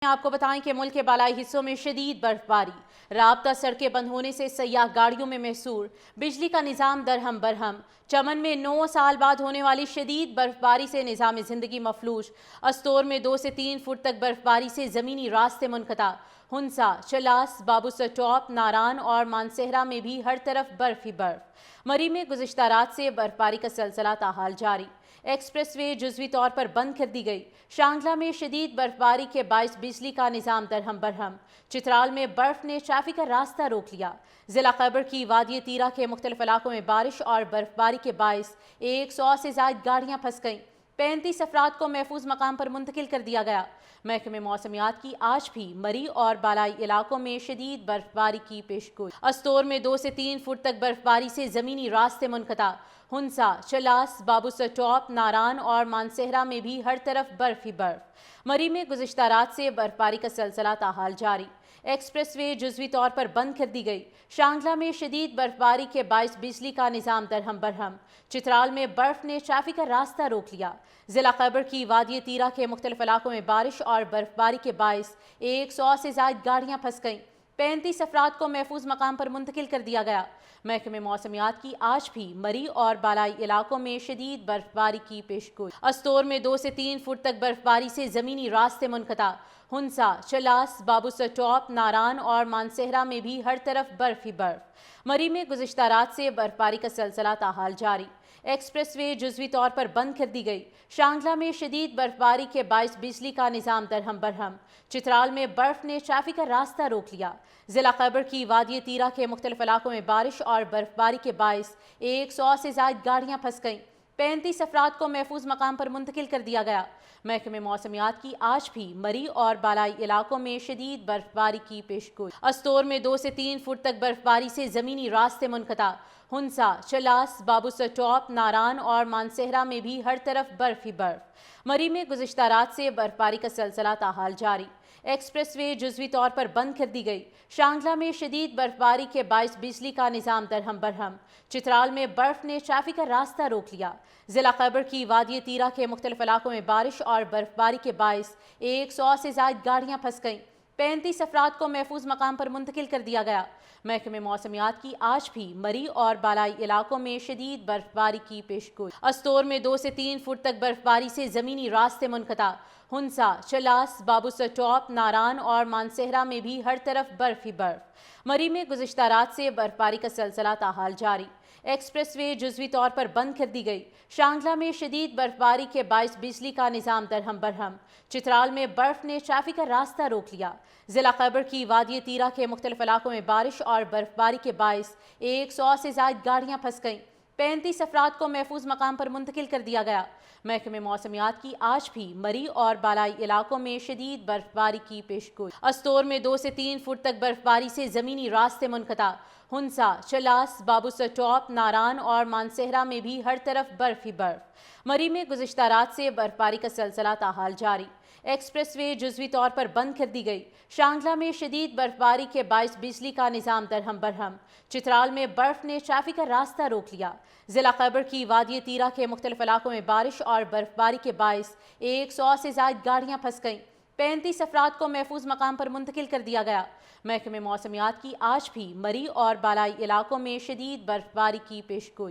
آپ کو بتائیں کہ ملک کے بالائی حصوں میں شدید برفباری، رابطہ سڑکیں بند ہونے سے سیاح گاڑیوں میں محصور، بجلی کا نظام درہم برہم۔ چمن میں 9 سال بعد ہونے والی شدید برفباری سے نظام زندگی مفلوج، استور میں 2 سے 3 فٹ تک برفباری سے زمینی راستے منقطع، ہنسا، چلاس، بابوسر ٹاپ، ناران اور مانسہرہ میں بھی ہر طرف برف ہی برف۔ مری میں گزشتہ رات سے برفباری کا سلسلہ تاحال جاری، ایکسپریس وے جزوی طور پر بند کر دی گئی۔ شانگلہ میں شدید برفباری کے باعث بجلی کا نظام درہم برہم، چترال میں برف نے ٹریفک کا راستہ روک لیا۔ ضلع خیبر کی وادی تیرہ کے مختلف علاقوں میں بارش اور برفباری کے باعث 100 سے زائد گاڑیاں پھنس گئیں، 35 افراد کو محفوظ مقام پر منتقل کر دیا گیا۔ محکمہ موسمیات کی آج بھی مری اور بالائی علاقوں میں شدید برفباری کی پیشگوئی۔ استور میں 2 سے 3 فٹ تک برفباری سے زمینی راستے منقطع، ہنسا، چلاس، بابوسر ٹاپ، ناران اور مانسہرہ میں بھی ہر طرف برف ہی برف۔ مری میں گزشتہ رات سے برفباری کا سلسلہ تاحال جاری، ایکسپریس وے جزوی طور پر بند کر دی گئی۔ شانگلہ میں شدید برفباری کے باعث بجلی کا نظام درہم برہم، چترال میں برف نے ٹریفک کا راستہ روک لیا۔ ضلع خیبر کی وادی تیرہ کے مختلف علاقوں میں بارش اور برفباری کے باعث 100 سے زائد گاڑیاں پھنس گئیں، 35 افراد کو محفوظ مقام پر منتقل کر دیا گیا۔ محکمہ موسمیات کی آج بھی مری اور بالائی علاقوں میں شدید برفباری کی پیشگوئی۔ استور میں 2 سے 3 فٹ تک برفباری سے زمینی راستے منقطع، ہنسا، چلاس، بابوسر ٹاپ، ناران اور مانسہرہ میں بھی ہر طرف برف ہی برف۔ مری میں گزشتہ رات سے برفباری کا سلسلہ تاحال جاری، ایکسپریس وے جزوی طور پر بند کر دی گئی۔ شانگلہ میں شدید برفباری کے باعث بجلی کا نظام درہم برہم، چترال میں برف نے ٹریفک کا راستہ روک لیا۔ ضلع خیبر کی وادی تیرہ کے مختلف علاقوں میں بارش اور برفباری کے باعث 100 سے زائد گاڑیاں پھنس گئیں، 35 افراد کو محفوظ مقام پر منتقل کر دیا گیا۔ محکمہ موسمیات کی آج بھی مری اور بالائی علاقوں میں شدید برفباری کی پیشگوئی۔ استور میں 2 سے 3 فٹ تک برفباری سے زمینی راستے منقطع، ہنسا، چلاس، بابوسر ٹاپ، ناران اور مانسہرہ میں بھی ہر طرف برف ہی برف۔ مری میں گزشتہ رات سے برفباری کا سلسلہ تاحال جاری، ایکسپریس وے جزوی طور پر بند کر دی گئی۔ شانگلہ میں شدید برفباری کے باعث بجلی کا نظام درہم برہم، چترال میں برف نے ٹریفک کا راستہ روک لیا۔ ضلع خیبر کی وادی تیرہ کے مختلف علاقوں میں بارش اور برفباری کے باعث 100 سے زائد گاڑیاں پھنس گئیں، 35 افراد کو محفوظ مقام پر منتقل کر دیا گیا۔ محکمہ موسمیات کی آج بھی مری اور بالائی علاقوں میں شدید برفباری کی پیشگوئی۔ استور میں 2 سے 3 فٹ تک برفباری سے زمینی راستے منقطع، ہنسا، چلاس، بابوسر ٹاپ، ناران اور مانسہرہ میں بھی ہر طرف برف ہی برف۔ مری میں گزشتہ رات سے برفباری کا سلسلہ تاحال جاری، ایکسپریس وے جزوی طور پر بند کر دی گئی۔ شانگلہ میں شدید برفباری کے باعث بجلی کا نظام درہم برہم، چترال میں برف نے ٹریفک کا راستہ روک لیا۔ ضلع خیبر کی وادی تیرہ کے مختلف علاقوں میں بارش اور برفباری کے باعث 100 سے زائد گاڑیاں پھنس گئیں، 35 افراد کو محفوظ مقام پر منتقل کر دیا گیا۔ محکمہ موسمیات کی آج بھی مری اور بالائی علاقوں میں شدید برفباری کی پیشگوئی۔ استور میں 2 سے 3 فٹ تک برفباری سے زمینی راستے منقطع، ہنسا، چلاس، بابوسر ٹاپ، ناران اور مانسہرہ میں بھی ہر طرف برف ہی برف۔ مری میں گزشتہ رات سے برفباری کا سلسلہ تاحال جاری، ایکسپریس وے جزوی طور پر بند کر دی گئی۔ شانگلہ میں شدید برفباری کے باعث بجلی کا نظام درہم برہم، چترال میں برف نے ٹریفک کا راستہ روک لیا۔ ضلع خیبر کی وادی تیرہ کے مختلف علاقوں میں بارش اور برفباری کے باعث 100 سے زائد گاڑیاں پھنس گئیں، 35 افراد کو محفوظ مقام پر منتقل کر دیا گیا۔ محکمہ موسمیات کی آج بھی مری اور بالائی علاقوں میں شدید برفباری کی پیشگوئی۔